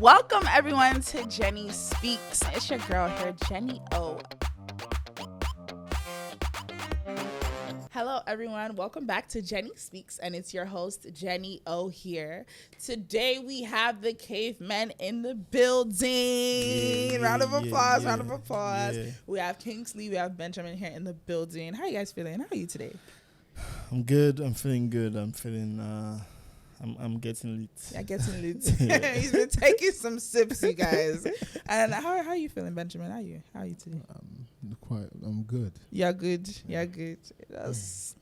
Welcome everyone to Jenni Speaks. It's your girl here, Jenni O. Hello everyone, welcome back to Jenni Speaks, and it's your host Jenni O here. Today we have the Cavemen in the building. Round of applause. Yeah. We have Kingsley, we have Benjamin here in the building. How are you guys feeling? How are you today? I'm good. I'm feeling good. I'm getting lit. Yeah, getting lit. He's been taking some sips, you guys. And how are you feeling, Benjamin? How are you today? I'm good. You're good. That's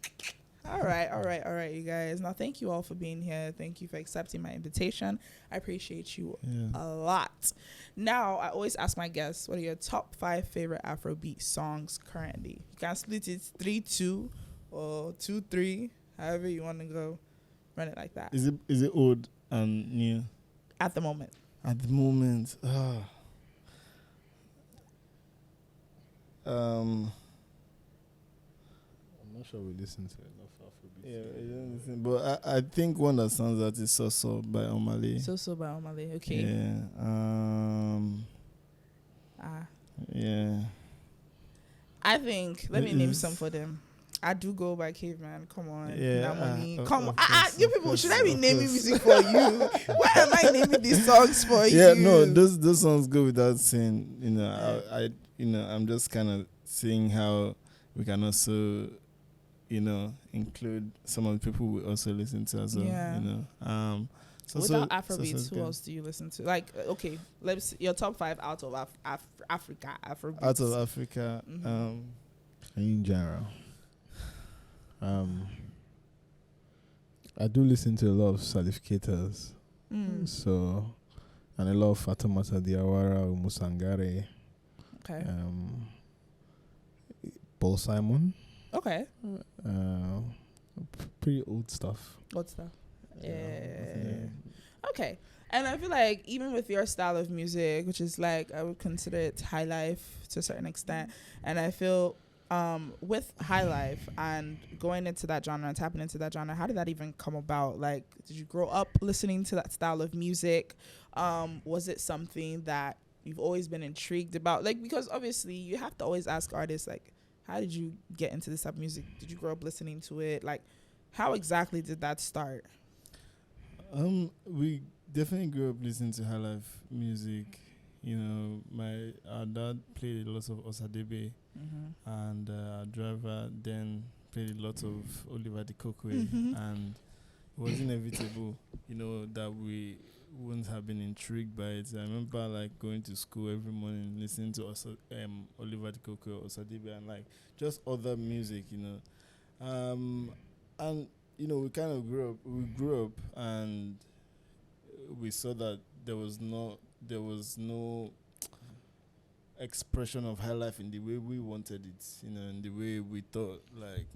all right, you guys. Now, thank you all for being here. Thank you for accepting my invitation. I appreciate you a lot. Now, I always ask my guests, what are your top 5 favorite Afrobeat songs currently? You can split it 3-2 or 2-3, however you want to go. Run it like that. Is it old and new? At the moment. I'm not sure we listen to enough Afrobeat. Yeah, I don't listen, but I think one that sounds out is So by Omale. So by Omale. Okay. Yeah. Yeah. I think let me name some for them. I do go by Caveman. Come on. Yeah. Come on. You people, should I be naming music for you? Why am I naming these songs for you? Yeah, no, those songs go without saying. I'm just kind of seeing how we can also, include some of the people we also listen to as well. Yeah. Without Afrobeats, who else do you listen to? Like, okay, let's see, your top 5 out of Africa. Afrobeats. Out of Africa. Mm-hmm. In general. I do listen to a lot of Salificators. So, and a lot of Fatomata Diawara, Musangare. Okay. Paul Simon. Okay. Pretty old stuff. Old stuff. Yeah. Okay. And I feel like even with your style of music, which is like, I would consider it high life to a certain extent, and I feel with high life and going into that genre and tapping into that genre, how did that even come about? Like, did you grow up listening to that style of music? Was it something that you've always been intrigued about? Like, because obviously you have to always ask artists, like, how did you get into this type of music? Did you grow up listening to it? Like, how exactly did that start? We definitely grew up listening to high life music. Our dad played a lot of Osadebe, and our driver then played a lot of Oliver De Kokwe, and it was inevitable, that we wouldn't have been intrigued by it. I remember like going to school every morning listening to Oliver De Kokwe, Osadebe, and like just other music, and we kind of grew up and we saw that there was no expression of high life in the way we wanted it, in the way we thought, like,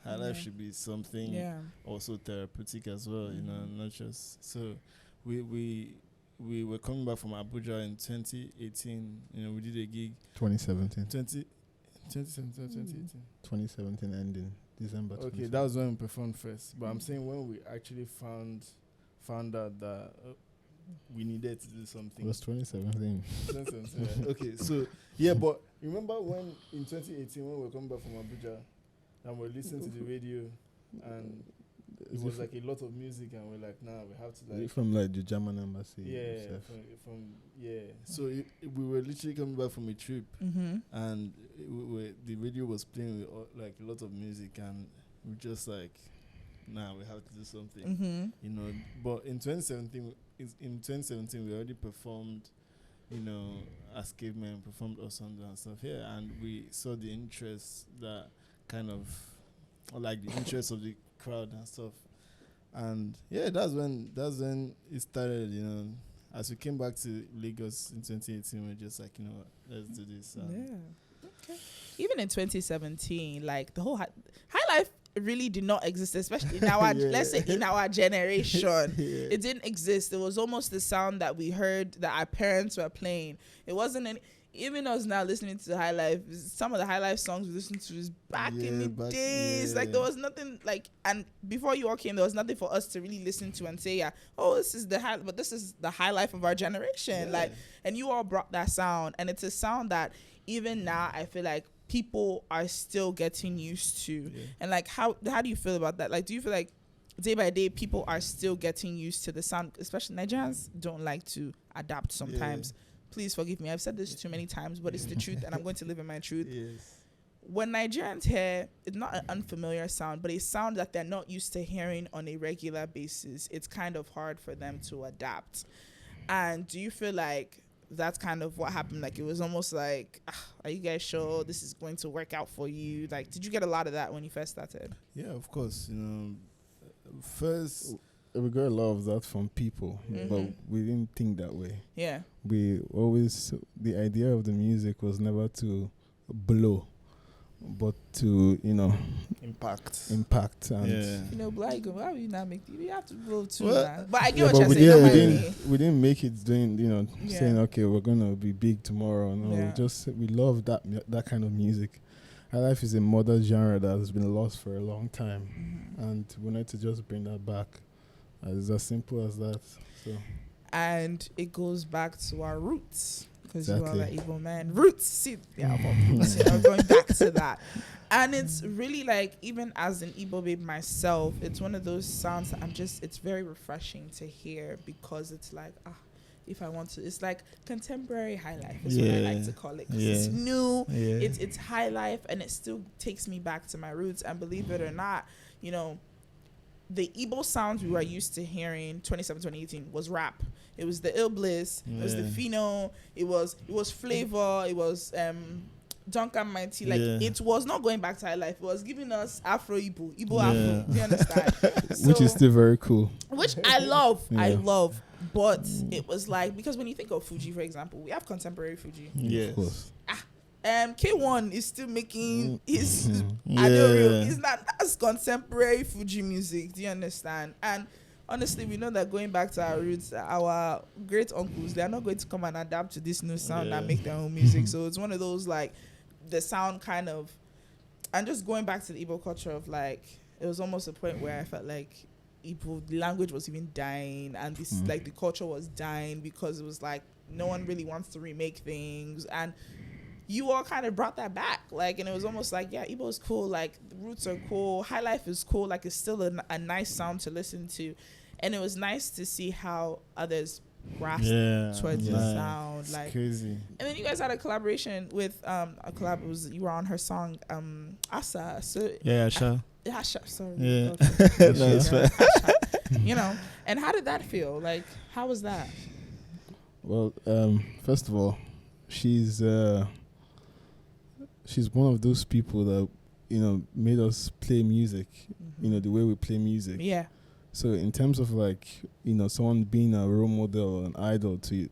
high life should be something also therapeutic as well, not just. So we were coming back from Abuja in 2018, we did a gig. 2017. 2017 ending December. Okay, that was when we performed first. But I'm saying when we actually found out that we needed to do something. It was 2017. 2017. Okay, so yeah, but remember when in 2018 when we were coming back from Abuja and we're listening to the radio and it was like a lot of music and we're like, nah, we have to like from like the German embassy. Yeah, So we were literally coming back from a trip and the radio was playing with like a lot of music and we just like, nah, we have to do something, But in 2017, we already performed, as Cavemen, performed Osanda and stuff here, and we saw the interest that kind of, like the interest of the crowd and stuff, and yeah, that's when it started, As we came back to Lagos in 2018, we're just like, let's do this. Okay. Even in 2017, like the whole high life really did not exist, especially in our let's say in our generation. It didn't exist. It was almost the sound that we heard that our parents were playing. It wasn't any, even us now listening to High Life, some of the High Life songs we listened to is back in the days. Like there was nothing like, and before you all came, there was nothing for us to really listen to and say, yeah, oh, this is the High Life of our generation. Yeah. Like, and you all brought that sound, and it's a sound that even now I feel like people are still getting used to. Yeah. And like, how do you feel about that? Like, do you feel like day by day people are still getting used to the sound? Especially Nigerians don't like to adapt sometimes. Please forgive me, I've said this too many times, but it's the truth, and I'm going to live in my truth. Yes. When Nigerians hear, it's not an unfamiliar sound, but a sound that they're not used to hearing on a regular basis, it's kind of hard for them to adapt. And do you feel like that's kind of what happened? Like, it was almost like, are you guys sure this is going to work out for you? Like, did you get a lot of that when you first started? Yeah, of course. First, we got a lot of that from people, but we didn't think that way. Yeah. We always, the idea of the music was never to blow, but to, impact. And Black, why would you not make, you have to blow too, Well, man. But I get yeah, what but you're we saying. Don't mind didn't, me. we didn't make it doing, Yeah. saying, okay, we're going to be big tomorrow. No, Yeah. we love that kind of music. Our life is a modern genre that has been lost for a long time. And we need to just bring that back. It's as simple as that. So. And it goes back to our roots, because you are Exactly. the Igbo man. Roots, see, yeah, roots, going back to that. And it's really like, even as an Igbo babe myself, it's one of those sounds that it's very refreshing to hear, because it's like, if I want to, it's like contemporary high life is what I like to call it. 'Cause it's new, it's high life, and it still takes me back to my roots. And believe it or not, the Igbo sounds we were used to hearing 2018 was rap. It was the Ill Bliss, it was the Fino, it was Flavor, it was Duncan Mighty. Like, it was not going back to high life. It was giving us Afro Igbo Afro. Do you understand? Which is still very cool. Which I love. I love. But it was like, because when you think of Fuji, for example, we have contemporary Fuji. Yes. Of course. K1 is still making his it's not, that's contemporary Fuji music. Do you understand? And honestly, we know that going back to our roots, our great uncles, they are not going to come and adapt to this new sound and make their own music. So it's one of those, like, the sound kind of, and just going back to the Igbo culture of, like, it was almost a point where I felt like Igbo, the language was even dying, and this like the culture was dying, because it was like no one really wants to remake things. And you all kind of brought that back, like, and it was almost like, yeah, Igbo is cool, like the roots are cool, high life is cool, like it's still a nice sound to listen to. And it was nice to see how others grasped towards the sound. It's like crazy. And then you guys had a collaboration with you were on her song Asa. So Asha. Asha, sorry. Yeah. Okay. No, it's fine. Asha. And how did that feel? Like, how was that? Well, first of all, she's one of those people that made us play music. The way we play music. Yeah. So in terms of, like, someone being a role model or an idol to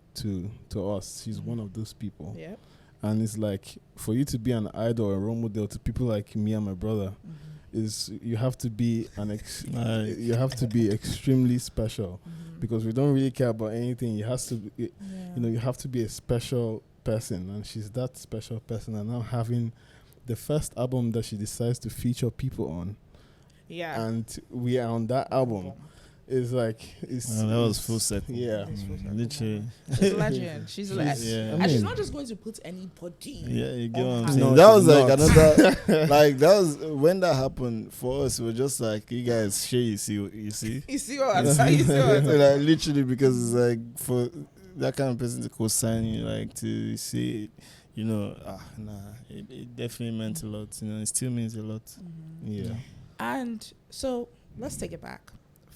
us, she's one of those people. Yeah. And it's like, for you to be an idol or a role model to people like me and my brother, is you have to be you have to be extremely special, because we don't really care about anything. You have to be, you have to be a special person, and she's that special person. And now having the first album that she decides to feature people on, and we are on that album. It's like that was full set. Yeah, literally. She's a legend. She's a legend. Yeah. And she's not just going to put anybody. Yeah, you get what I'm her. saying. No, That was she's like not. another, like, that was when that happened for us. We were just like, you guys, share, you see. You see what I'm saying? You see what I'm saying? Like, literally, because it's like, for that kind of person to co-sign you, like, to see, it definitely meant a lot. It still means a lot. yeah. And so let's take it back.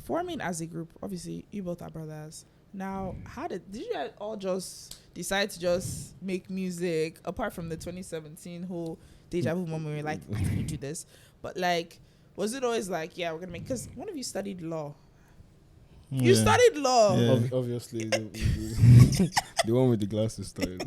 Forming as a group, obviously, you both are brothers. Now, did you guys all just decide to just make music, apart from the 2017 whole deja vu moment where you're like, why can't you do this? But, like, was it always like, yeah, we're going to make, because one of you studied law. You studied law. Yeah. Obviously, the one with the glasses studied.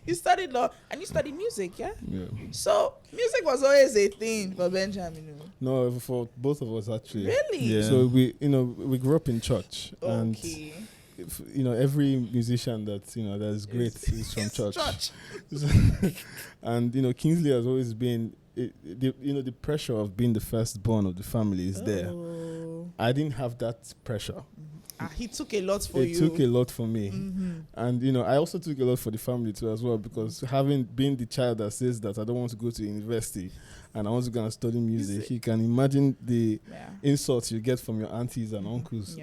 You studied law, and you studied music, yeah? Yeah. So, music was always a thing for Benjamin. No, for both of us, actually. Really? Yeah. So we grew up in church, and Okay. every musician that that's great is from church. And Kingsley has always been the pressure of being the firstborn of the family is there. I didn't have that pressure. He took a lot for you. It took a lot for me. And I also took a lot for the family too as well, because having been the child that says that I don't want to go to university and I want to go and study music, you can imagine the insults you get from your aunties and uncles.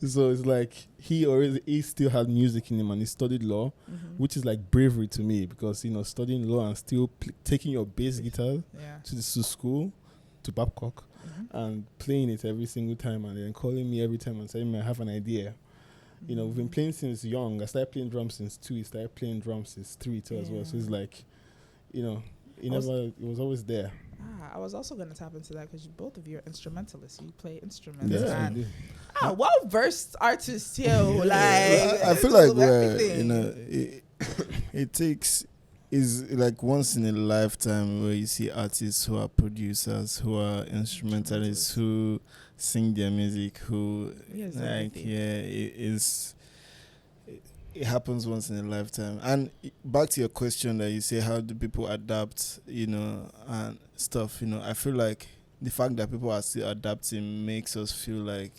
So it's like he still had music in him, and he studied law, which is like bravery to me, because studying law and still taking your bass guitar to the school, to Babcock, and playing it every single time, and then calling me every time and saying, I have an idea. We've been playing since young. I started playing drums since 2. He started playing drums since 3 too as well. So it's like, it was always there. I was also going to tap into that, because both of you are instrumentalists. You play instruments. Yeah, well-versed artists here. I feel like it takes is like once in a lifetime where you see artists who are producers, who are instrumentalists, who sing their music, who it happens once in a lifetime. And back to your question that you say, how do people adapt, and stuff, I feel like the fact that people are still adapting makes us feel like,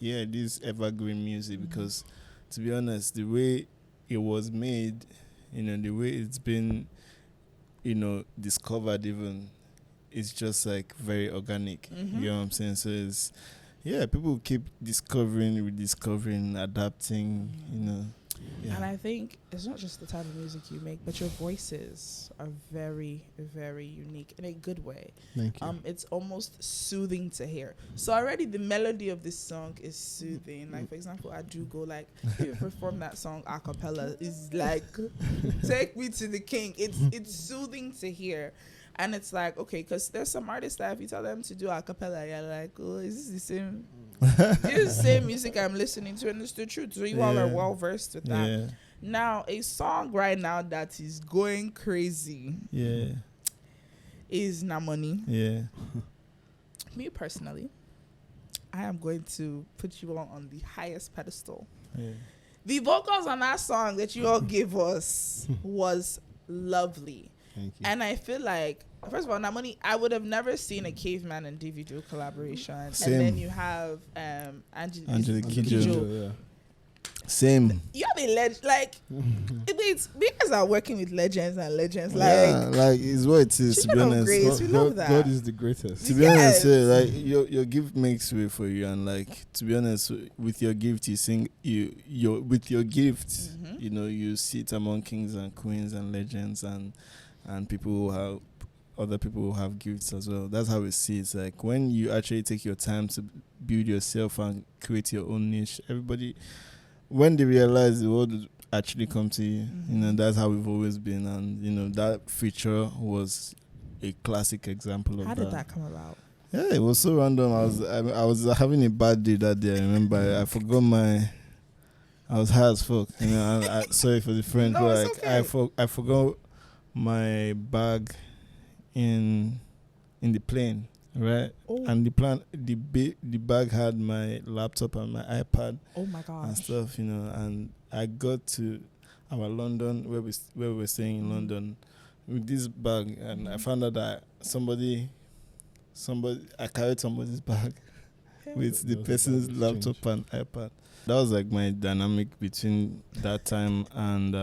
this evergreen music, because to be honest, the way it was made, the way it's been, discovered even, it's just like very organic. You know what I'm saying? So it's, people keep discovering, rediscovering, adapting, And I think it's not just the type of music you make, but your voices are very, very unique in a good way. Thank you. It's almost soothing to hear. So already the melody of this song is soothing. Like, for example, I do go like, if you perform that song a cappella, is like, take me to the king. It's soothing to hear. And it's like, okay, because there's some artists that if you tell them to do a cappella, you're like, oh, is this the same? This is the same music I'm listening to, and it's the truth. So you all are well versed with that. Yeah. Now, a song right now that is going crazy is Namoni. Yeah. Me personally, I am going to put you all on the highest pedestal. Yeah. The vocals on that song that you all gave us was lovely. Thank you. And I feel like, first of all, Namoni, I would have never seen a Caveman and Davido collaboration. Same. And then you have Angelique Kidjo. Yeah. Same. You have a legend. Like, it's because are working with legends and legends. Like it's what it is, to be honest. Grace, we love that. God is the greatest. To be honest, like your gift makes way for you, and like to be honest, with your gift you sing with your gift, you sit among kings and queens and legends and people who have other people who have gifts as well. That's how we see it. It's like when you actually take your time to build yourself and create your own niche, everybody, when they realize the world will actually come to you, that's how we've always been. And that feature was a classic example of that. How did that come about? Yeah, it was so random. I was having a bad day that day. I remember I forgot I was high as fuck. I sorry for the friend, No, but it's okay. I forgot my bag in the plane, right? Oh. And the bag had my laptop and my iPad. Oh my gosh. And stuff, and I got to our London where we were staying in London with this bag, and I found out that I carried somebody's bag with the person's laptop and iPad. That was like my dynamic between that time and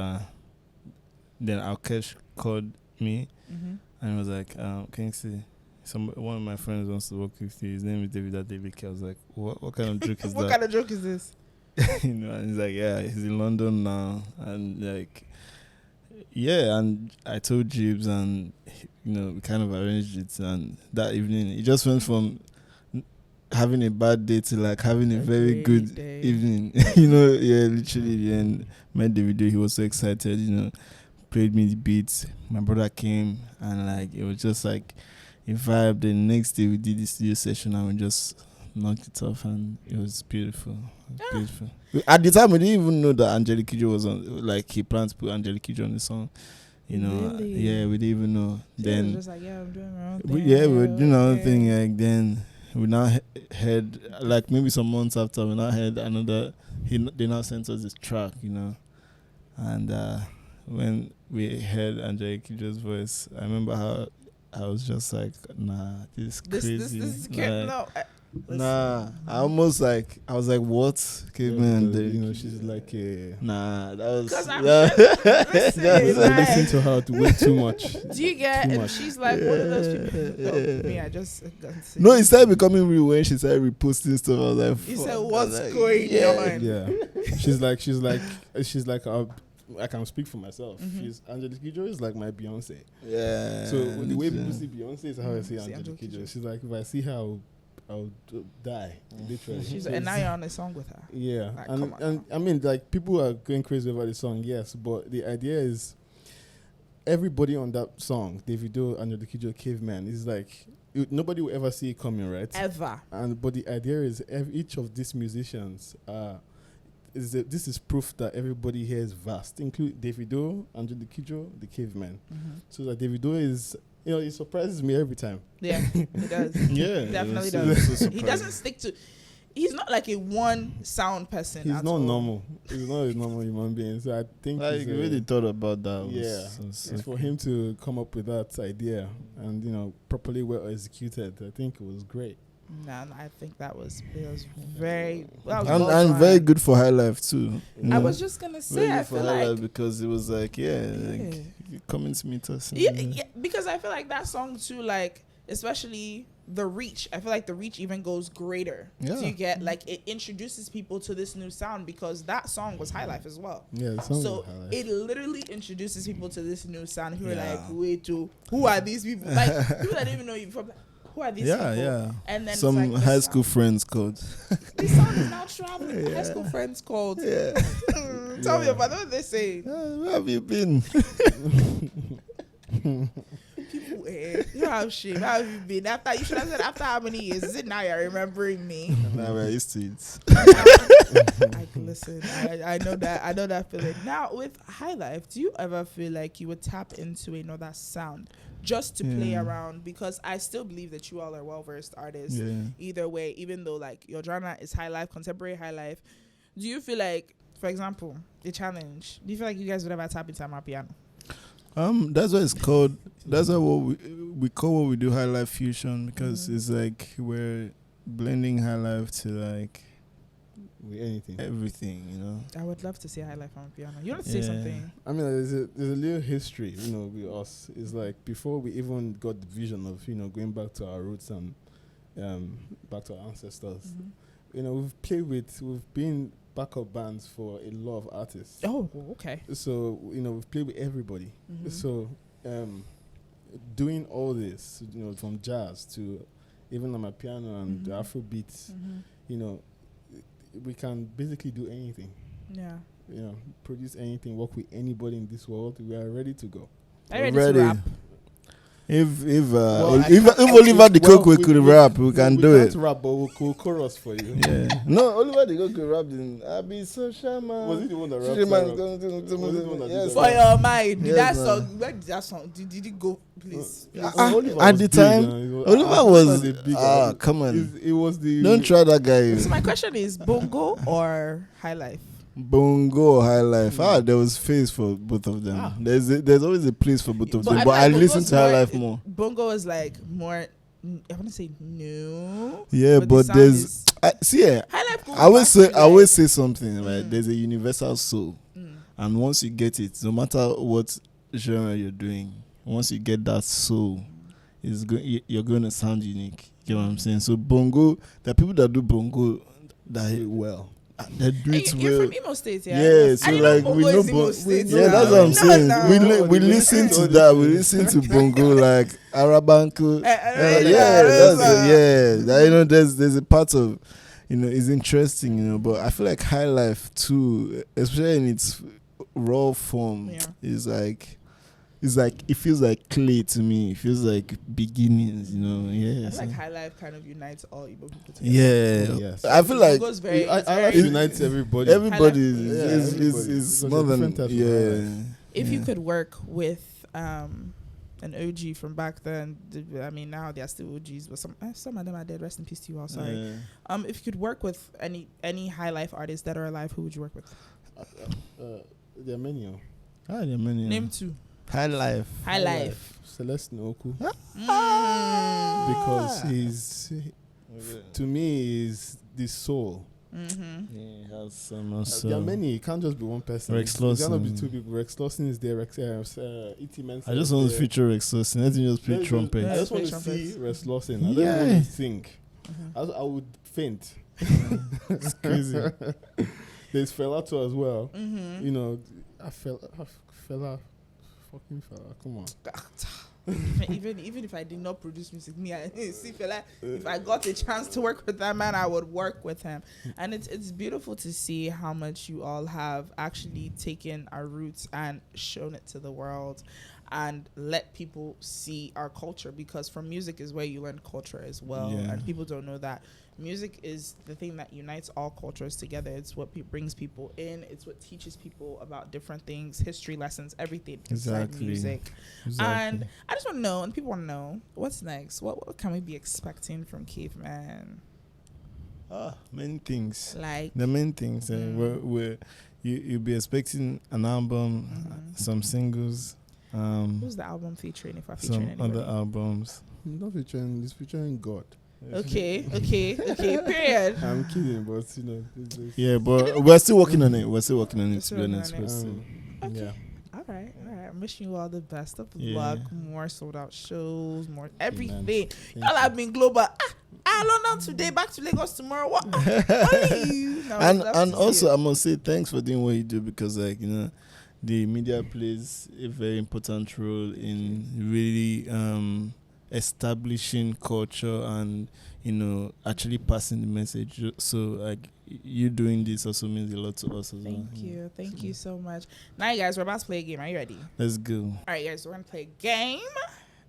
then Alkesh called me and was like, Kingsley, one of my friends wants to work with you. His name is David. I was like, what kind of joke is What that? kind of joke is this? And he's like, yeah, he's in London now, and like, yeah, and I told Jibs, and we kind of arranged it, and that evening it just went from having a bad day to like having a very good day. evening. Literally, and met the video. He was so excited, played me the beats. My brother came, and like it was just like a vibe. The next day we did the studio session, and we just knocked it off, and it was beautiful. Beautiful. At the time, we didn't even know that Angelique Kidjo was on. Like he planned to put Angelique Kidjo on the song. Really? Yeah, we didn't even know. So Then it was just like, I'm doing my own thing. we were doing our own thing. Like then we now heard, like maybe some months after, we now heard another they now sent us this track, and when we heard Angelique Kidjo's voice, I remember how I was just like, nah, this is crazy. This is Nah, I was like, what? Cavemen, she's like a... Nah, that was... Because I'm I listen to her way too much. Do you get... And she's like one of those people... me, I just... No, it started becoming real when she started reposting stuff. I was like... You said, what's going on? Yeah. She's like I can speak for myself. Angelique Kidjo is like my Beyonce. Yeah. So the way people see Beyonce is how I see Angelique Kidjo. She's like, if I see her, I'll die, literally. And now you're on a song with her. Yeah, like, and I mean, like, people are going crazy over the song, yes, but the idea is everybody on that song, Davido, Angelique Kidjo, Cavemen, is like nobody will ever see it coming, right? Ever. But the idea is each of these musicians this is proof that everybody here is vast, include Davido, Angelique Kidjo, the Cavemen. So that Davido is. It surprises me every time. Yeah, it does. Yeah, definitely does. He doesn't stick to. He's not like a one sound person. He's not normal. He's not a normal human being. So I think I really thought about that. It's for him to come up with that idea and properly well executed. I think it was great. No, I think it was very and very good for High Life too. I was just gonna say, I feel like because it was like coming to meet us. Yeah, because I feel like that song too, like especially the reach. I feel like the reach even goes greater. Yeah. So you get like it introduces people to this new sound because that song was High Life as well. Yeah, so it literally introduces people to this new sound who are like, wait, who are these people? Like people that don't even know you before. Who are these people? Yeah. And then some like high school friends called. This song is now traveling. High school friends called. Yeah. Tell me about what they say. Where have you been? People, you have shame. How have you been? After you should have said after how many years? Is it now you're remembering me? Now we're used to it. Listen, I know that feeling. Now with High Life, do you ever feel like you would tap into another sound just to play around? Because I still believe that you all are well-versed artists. Yeah. Either way, even though like your genre is High Life, contemporary High Life, do you feel like, for example, the challenge, do you feel like you guys would ever tap into my piano? That's what it's called. That's what we call what we do High Life fusion, because it's like we're blending High Life to like with everything. I would love to see High Life on piano. You want to say something? I mean, there's a little history, with us. It's like before we even got the vision of going back to our roots and back to our ancestors. We've been backup bands for a lot of artists. Oh, okay. So we've played with everybody. So doing all this, from jazz to even on my piano and the Afro beats, we can basically do anything. Yeah. Produce anything, work with anybody in this world. We are ready to go. Are you ready to rap? If Oliver the Coco could rap, we can do it. Rap, but we'll chorus for you. Yeah. No, Oliver the Coco rapped in I be so shaman. Was he the one that rapped? Yes. For your mind, Yes, that man. song. Where did that song? Did it go? Please. At the time, Oliver was come on. It was the. Don't try that guy. So my question is bongo or High Life? Bongo or High Life. There was phase for both of them. There's always a place for both of them. But I listen to High Life more. Bongo is like more. I want to say new. Yeah, but there's High Life. I always say something, right? There's a universal soul, and once you get it, no matter what genre you're doing, once you get that soul, you're going to sound unique. You know what I'm saying? So bongo, there are people that do bongo that hit well. They do it You're well. from Imo State, yeah? Yeah, so like we know, that's what I'm saying. We listen to that. We listen to bongo like Arabanco. There's a part of, it's interesting, but I feel like High Life too, especially in its raw form, is like. It's like it feels like clay to me. It feels like beginnings, Yeah. I feel like High Life kind of unites all Igbo people together. Yeah. Yes. I feel like it unites everybody. Everybody is more than If you could work with an OG from back then. I mean, now they are still OGs, but some of them are dead. Rest in peace to you all. Sorry. If you could work with any high life artists that are alive, who would you work with? There are many. There are many. Name 2. High life. High life. Celeste Oku. Mm. Because to me, is the soul. Mm-hmm. Yeah, he has some also. There are many. It can't just be one person. Rex It cannot be Lawson. 2 people. Rex Lawson is there. E.T. Mensa I just is want to there. feature Rex Lawson. Let him just play trumpet. I just want to Trumpets. see Rex Lawson. I don't Yeah. want to think. Mm-hmm. I would faint. It's crazy. There's Fela too as well. Mm-hmm. You know, Fela, fucking Fela. Come on. even if I did not produce music, I feel like if I got a chance to work with that man, I would work with him. And it's beautiful to see how much you all have actually taken our roots and shown it to the world and let people see our culture, because from music is where you learn culture as well. Yeah. And people don't know that music is the thing that unites all cultures together. It's what brings people in. It's what teaches people about different things, history lessons, everything inside Exactly. music. Exactly. And I just want to know, and people want to know, what's next? What can we be expecting from Cavemen? Many things. Like, The main things. Where you'll be expecting an album, some singles, who's the album featuring, if I featuring some anybody? other albums. Not featuring. It's featuring God. Okay, period. I'm kidding, but you know. Yeah, but we're still working on it. To be honest. Still working on it. We're still- Okay. Yeah. All right. I'm wishing you all the best of Yeah. luck, more sold out shows, more everything. Thank Y'all have been global. London today, back to Lagos tomorrow. What? Only. No, and love to see also it. I must say thanks for doing what you do, because the media plays a very important role in really establishing culture and actually passing the message. So you doing this also means a lot to us as well. Thank you so much. Now, you guys, we're about to play a game. Are you ready? Let's go. All right, guys, we're gonna play a game,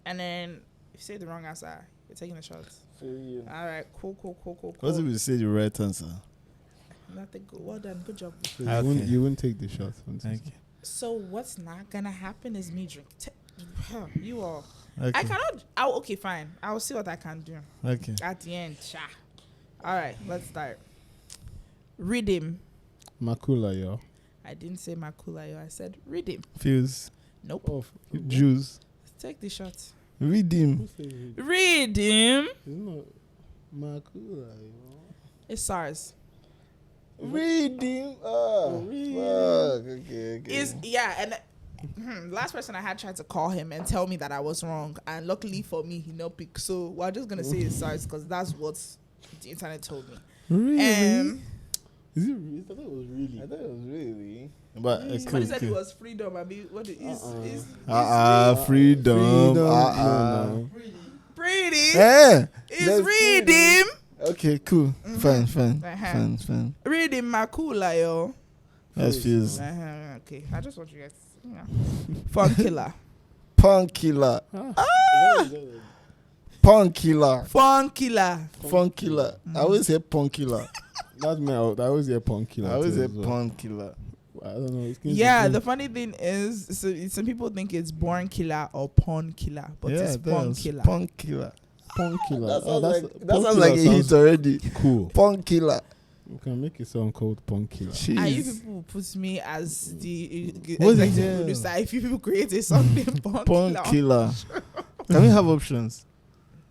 and then if you say the wrong answer, you're taking the shots. All right, cool. What if we say the right answer? Nothing good. Well done. Good job. So Okay. you wouldn't take the shot. Okay. So what's not gonna happen is me drink. You all. Okay. I cannot. Okay, fine. I will see what I can do Okay. at the end. Cha. All right, let's start. Rhythm. Makula, yo. I didn't say makulayo. I said rhythm. Fuse. Nope. Oh, Juice. Take the shot. Redeem. who says it? Rhythm. It's not Makula, yo. It's SARS. Redeem. Redeem. Fuck. Okay. Is and last person I had tried to call him and tell me that I was wrong, and luckily for me he no pick. So we're just gonna say it's SARS because that's what the internet told me. Really? Is it really? I thought it was really. I thought it was really. But Somebody said it was freedom. I mean, what is freedom. No. pretty? Yeah. Is reading. Okay, cool. Fine. Uh-huh. Fine. Reading Makula, yo. That's Fuse. Okay, I just want you guys. Fun killer. Punk killer. Punk killer. Fun killer. Fun killer. I always say punk killer. That's me. I always hear punk killer. I always too say as well. punk killer. I don't know. It's Yeah, the funny thing is, some people think it's born killer or pawn killer, but it's punk killer. Punk killer. punk killer. That sounds Punk like a killer hit sounds already. cool. Punk killer. We can make a song called Punk Killer. And you Jeez. people put me as the What's it? executive producer. If you people create a song named Punk Punk Killer. killer. Can we have options?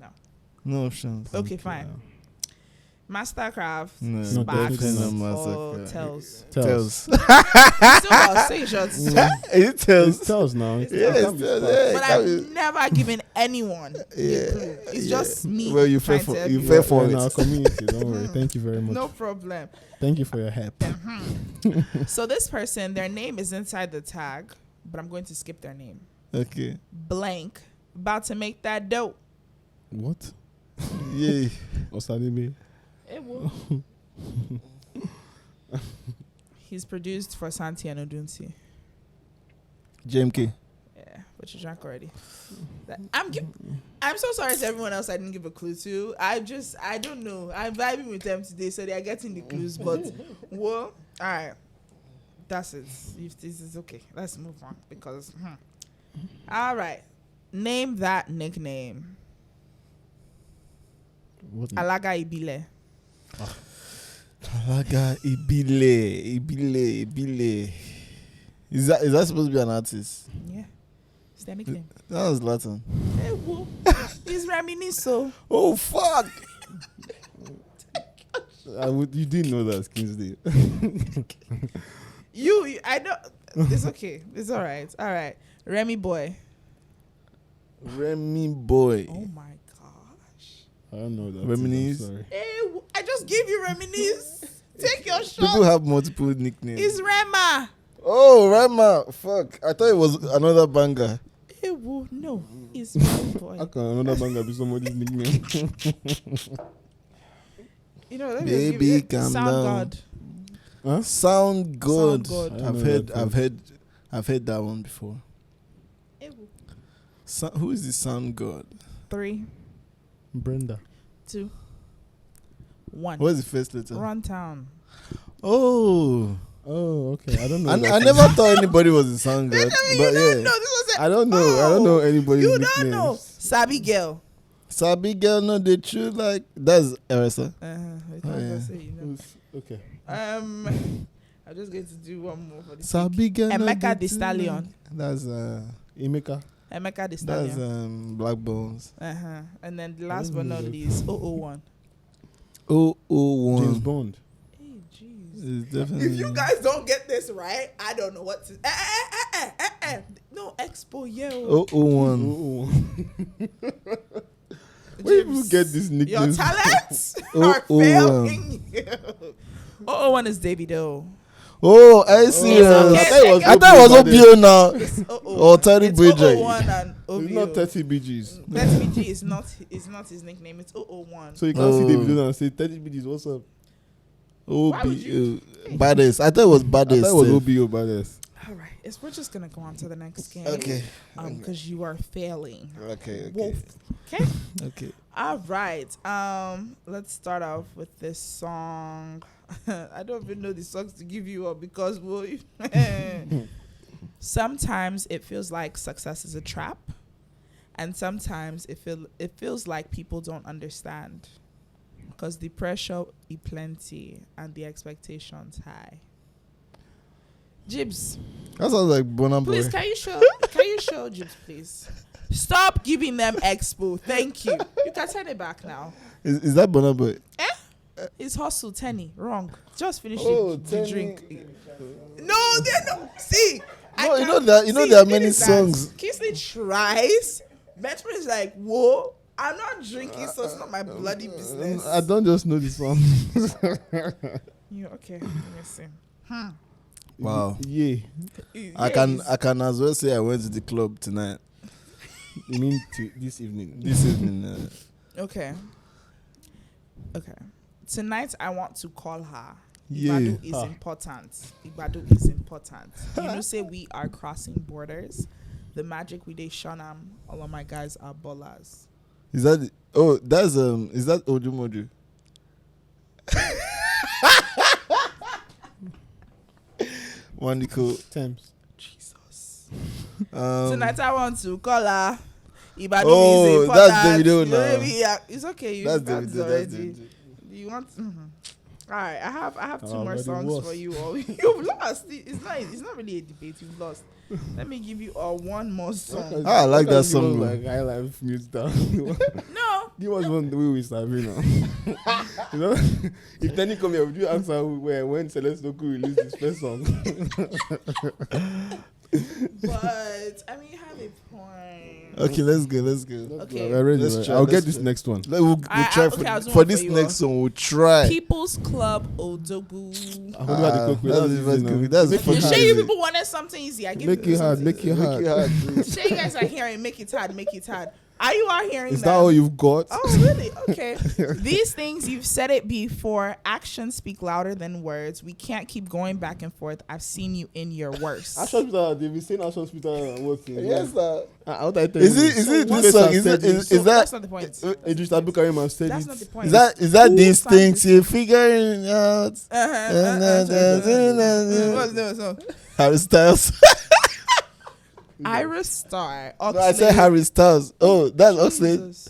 No. No options. Okay, fine. Mastercraft, No, Sparks, definitely not or Mastercraft. Tells. Tells. Still, say shots. Is it Tells? It tells now. It's Yeah, can't it's be Tells, Sparks. yeah. But I've never given anyone a clue. It's just me. Well, you fell trying for to you help fell You're for in our it. community. Don't worry. Thank you very much. No problem. Thank you for your help. So this person, their name is inside the tag, but I'm going to skip their name. Okay. Blank, about to make that dope. What? Yeah. Osadebe. It will. He's produced for Santi and Odunsi. JMK. Yeah, but you drank already. I'm so sorry to everyone else I didn't give a clue to. I don't know. I'm vibing with them today, so they are getting the clues. But well, all right, that's it. If this is okay, let's move on because. All right, Name that nickname. What? Alaga Ibile. Alaga Ibile. Is that supposed to be an artist? Yeah. It's their nickname. That was Latin. Hey, whoa. It's reminisco. Oh fuck! You didn't know that, Kingsley. I know. It's okay. It's all right. All right. Remy Boy. Remy Boy. Oh my gosh. I don't know that. Reminisce. I'm sorry. Hey, I just gave you reminisce. Take your shot. People have multiple nicknames. It's Rema. Oh, Rema. Fuck. I thought it was another banger. Hey, whoa. No. It's Remy Boy. How can another banger be somebody's nickname? You know, let me Baby, give you calm Sound down. God. Huh? Sound good. Sound good. I don't know I've heard that one before. Hey, whoa. Who is the sound god? 3, Brenda. 2, 1. What's the first letter? Run town. Oh, Okay. I don't know. I that. never thought anybody was a sound god, but yeah. No, this was it. I don't know. I don't know anybody's You nicknames. don't know. Sabi girl. Sabi girl, no, they true like that's Erisa. Okay. I'm just going to do one more for the Sabi girl, no, Emeka they the true Stallion. like- That's Emeka. Emeka the that's Stallion. Black Bones. And then the last don't but know not that. least, 001. 001. James Bond. Hey, jeez. It's definitely. If you guys don't get this right, I don't know what to. No expo, yo. 001. Where do you get this Your nickname? talents Oh, are oh, failing you. 001 is Davido. Oh, I see. okay. I thought it was OBO now. It's 001. Or Terry It's Bridget. 001 and OBO. It's not 30 BGs. 30 BG is not his nickname. It's 001. So you can't see Oh. David and say 30 BGs. What's up? Why would you- Baddest. I thought it was I baddest. thought it was still. OBO baddest. All right, we're just gonna go on to the next game. Okay. Because you are failing. Okay. Wolf. Okay. Okay. All right. Let's start off with this song. I don't even know the songs to give you up because sometimes it feels like success is a trap, and sometimes it feels like people don't understand because the pressure is plenty and the expectations high. Jibs, That sounds like Bonham Boy. please can you show Jibs, please? Stop giving them expo. Thank you. You can turn it back now. Is that Bonham Boy? It's hustle, Tenny. Wrong. Just finish Oh, the Tenny. drink. No, they're not. See. No, you know that. You know there are many songs. Kingsley tries. Metro is like, whoa. I'm not drinking, so it's not my bloody business. I don't just know the song. You okay? Let me see. Wow. Yeah. I can as well say I went to the club tonight. You mean this evening? This evening. Okay. Tonight I want to call her. Yeah. Ibadu is important. Ibadu is important. You know, say we are crossing borders. The magic we dey shonam. All of my guys are ballers. Is that? Is that Ojumoju? Wonderful. Thames. Jesus. Um, Tonight I want to call her. Ibadu Oh, is important. that's Davido now. It's okay. You That's start Davido. already. That's Davido. Do you want? All right, I have two more but it songs was. for you. All you've lost. It's not really a debate. You've lost. Let me give you one more song. I like that song, bro. Like I like music down. No, He was one the way we start now. You know, if Tenny come here, would you answer when Celeste Doku released his first song? but I mean you have a point. Okay, let's go. Okay. We're ready. Let's right? try, I'll let's get this try. next one. We'll try okay, I'll do for one this for you next all. one. We'll try. People's Club Odogu. I forgot the cook. That's Make You it sure hard. you people wanted something easy? I give Make you it hard. something. Make it hard. Sure you guys are hearing. Make it hard. Make it hard. Are you all hearing Is that? that all you've got? Oh, really? Okay. These things, you've said it before. Actions speak louder than words. We can't keep going back and forth. I've seen you in your worst. Ashton Peter, they've been saying Ashton Peter what? Yes, sir. How would I tell Is you? it what this song? Is So that that's not the point. Idris Abdulkarim has said That's it. not the point. is that Who these sang things this? you're figuring out? What's the name of the song? Harry Styles. Iris Star. No, I said Harry Styles. Oh, that's Oxlade. Jesus.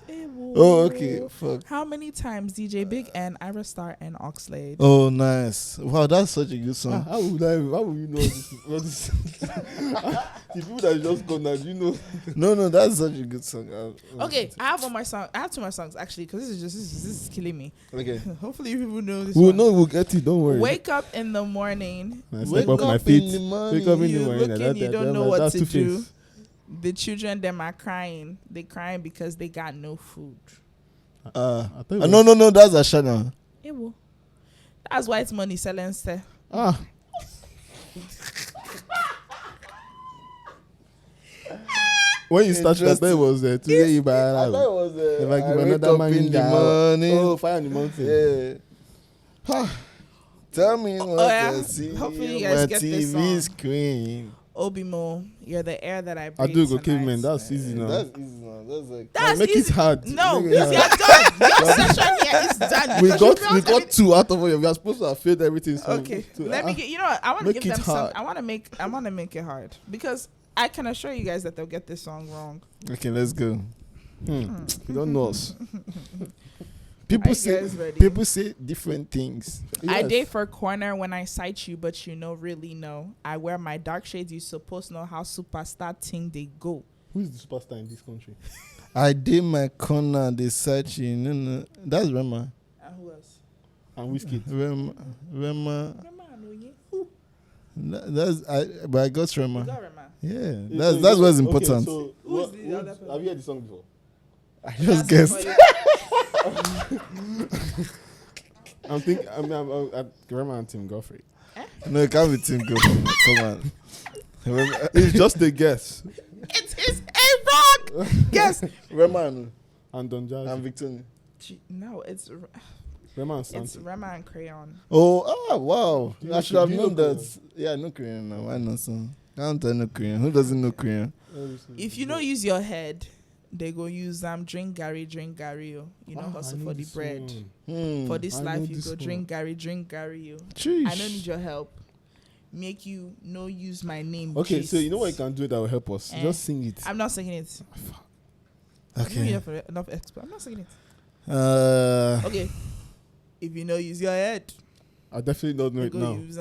Oh, okay. Fuck. How many times DJ Big N, Iris Star, and Oxlade? Oh, nice. Wow, that's such a good song. How would you know this? What is the people that just gone now, you know? No, that's such a good song. Okay, I have one more song. I have two more songs actually, because this is killing me. Okay. Hopefully people know this. We'll get it. Don't worry. Wake up in the morning. Wake up my feet. In the morning. Wake up in You the morning. looking, you don't know what to do. Two-Face. The children them are crying. They crying because they got no food. No, that's Ashana. Ewo. That's White Money selling stuff. When you started, I thought it was today you buy. I thought it was if I give wake another up man in the down. morning. Oh, fire on the mountain. Yeah. Tell me what yeah. I see. Hopefully you on guys my get this TV song. screen. Obimo, you're the air that I I breathe. do go tonight. Cavemen. That's easy now. That's easy now. That's like That's make easy. it hard. No, Make you're it hard. done. Your session here is done. We Because you got felt every- 2 out of it. We are supposed to have failed everything. So Okay, let me get. You know what? I want to make give it them some. hard. I want to make it hard because I can assure you guys that they'll get this song wrong. okay. Let's go. You don't know us. Are People you say guys ready? people say different things. I Yes. date for corner when I sight you, but you know really know. I wear my dark shades. You supposed to know how superstar thing they go. Who is the superstar in this country? I did my corner. They search you. No, that's Rema. And who else? And Whiskey. Rema. Rema, I know you. Who? But I got You Rema. got Rema. Yeah, that's what's important. So Who's the other person? have you heard the song before? I just guessed. I'm at Grandma and Tim Godfrey. No, it can't be Tim Go. Come on. Rema, It's just a guess. It is a wrong guess. Rema And Don Jazzy. and Victoria. Rema No, and it's Santi. Rema and Crayon. Oh, wow. Do you I should have know known Korean? that. Yeah, no Korean now. Why not, son? Can't tell no Korean. Who doesn't know Korean? If you don't use your head, they go use drink Gary, yo. You know, hustle for the bread. For this I life, know you this go one. drink Gary, yo. Sheesh. I don't need your help. Make you no use my name. Okay, gist. so you know what you can do that will help us? Eh. Just sing it. I'm not singing it. Okay. You for enough expert. I'm not singing it. Okay. If you know, use your head. I definitely don't know You it go now. use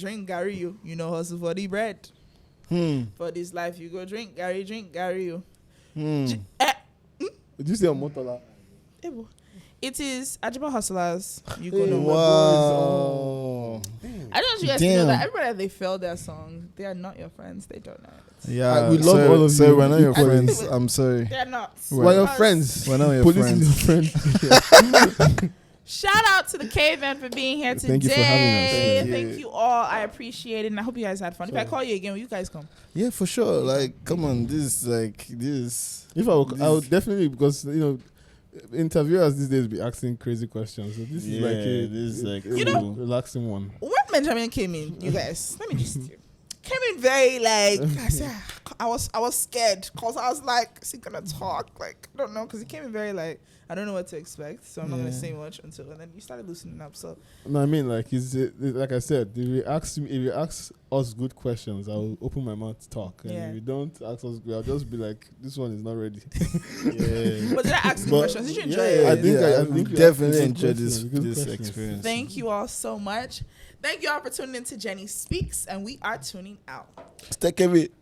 drink Gary, yo. You know, hustle for the bread. For this life, you go drink Gary, yo. Did you say Omotola? It is Ajiba Hustlers. You go Hey, know. Wow. I don't want you guys to know Damn. that everybody that they failed their song, they are not your friends. They don't know it. Yeah, We love all of sorry, you we're not your equally. friends. I'm sorry. They're not. We're your Because- friends. We're not your Police friends. is your friend. Shout out to the Cavemen for being here today. Thank you for having us. Thank you. Thank you all. I appreciate it, and I hope you guys had fun. If I call you again, will you guys come? Yeah, for sure. Like, come on. This. If I would definitely, because interviewers these days be asking crazy questions. So this is like You know- relaxing one. When Benjamin came in, you guys, let me just came in very like I was scared because I was like, is he gonna talk? Like, I don't know, because he came in very like I don't know what to expect, so I'm not gonna say much until, and then you started loosening up. So No, I mean, like, like I said, if you ask us good questions, I'll open my mouth to talk. And Yeah. if you don't ask us good, I'll just be like, this one is not ready. Yeah. but did I ask you But- questions? Did you enjoy yeah, it? I think you definitely asked enjoyed good this questions, good questions. experience. Thank you all so much. Thank you all for tuning in to Jenni Speaks, and we are tuning out. Take care of it.